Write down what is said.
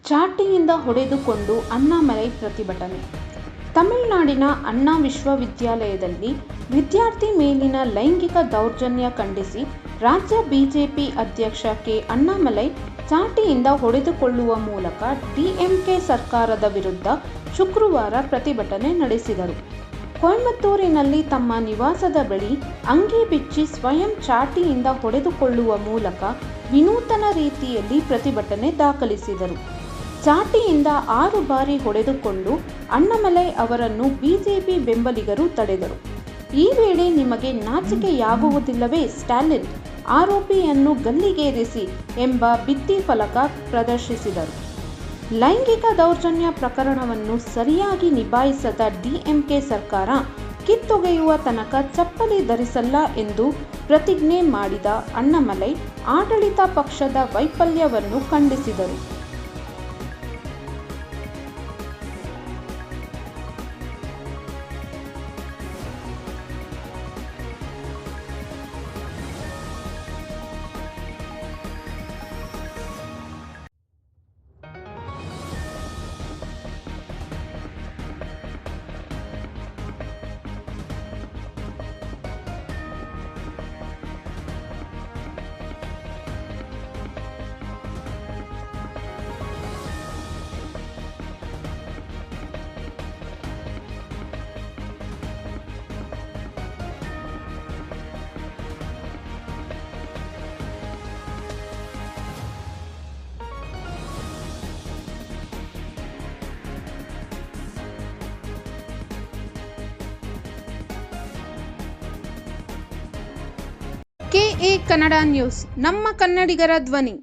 ಚಾಟಿಯಿಂದ ಹೊಡೆದುಕೊಂಡು ಅಣ್ಣಾಮಲೈ ಪ್ರತಿಭಟನೆ. ತಮಿಳುನಾಡಿನ ಅಣ್ಣಾ ವಿಶ್ವವಿದ್ಯಾಲಯದಲ್ಲಿ ವಿದ್ಯಾರ್ಥಿ ಮೇಲಿನ ಲೈಂಗಿಕ ದೌರ್ಜನ್ಯ ಖಂಡಿಸಿ ರಾಜ್ಯ ಬಿಜೆಪಿ ಅಧ್ಯಕ್ಷ ಕೆ. ಅಣ್ಣಾಮಲೈ ಚಾಟಿಯಿಂದ ಹೊಡೆದುಕೊಳ್ಳುವ ಮೂಲಕ ಡಿಎಂಕೆ ಸರ್ಕಾರದ ವಿರುದ್ಧ ಶುಕ್ರವಾರ ಪ್ರತಿಭಟನೆ ನಡೆಸಿದರು. ಕೊಯಮತ್ತೂರಿನಲ್ಲಿ ತಮ್ಮ ನಿವಾಸದ ಬಳಿ ಅಂಗಿ ಬಿಚ್ಚಿ ಸ್ವಯಂ ಚಾಟಿಯಿಂದ ಹೊಡೆದುಕೊಳ್ಳುವ ಮೂಲಕ ವಿನೂತನ ರೀತಿಯಲ್ಲಿ ಪ್ರತಿಭಟನೆ ದಾಖಲಿಸಿದರು. ಚಾಟಿಯಿಂದ 6 ಬಾರಿ ಹೊಡೆದುಕೊಂಡು ಅಣ್ಣಾಮಲೈ ಅವರನ್ನು ಬಿಜೆಪಿ ಬೆಂಬಲಿಗರು ತಡೆದರು. ಈ ವೇಳೆ ನಿಮಗೆ ನಾಚಿಕೆಯಾಗುವುದಿಲ್ಲವೇ ಸ್ಟಾಲಿನ್, ಆರೋಪಿಯನ್ನು ಗಲ್ಲಿಗೇರಿಸಿ ಎಂಬ ಭಿತ್ತಿ ಫಲಕ ಪ್ರದರ್ಶಿಸಿದರು. ಲೈಂಗಿಕ ದೌರ್ಜನ್ಯ ಪ್ರಕರಣವನ್ನು ಸರಿಯಾಗಿ ನಿಭಾಯಿಸದ ಡಿಎಂಕೆ ಸರ್ಕಾರ ಕಿತ್ತೊಗೆಯುವ ತನಕ ಚಪ್ಪಲಿ ಧರಿಸಲ್ಲ ಎಂದು ಪ್ರತಿಜ್ಞೆ ಮಾಡಿದ ಅಣ್ಣಾಮಲೈ ಆಡಳಿತ ಪಕ್ಷದ ವೈಫಲ್ಯವನ್ನು ಖಂಡಿಸಿದರು. ಕೆಎ ಕನ್ನಡ ನ್ಯೂಸ್, ನಮ್ಮ ಕನ್ನಡಿಗರ ಧ್ವನಿ.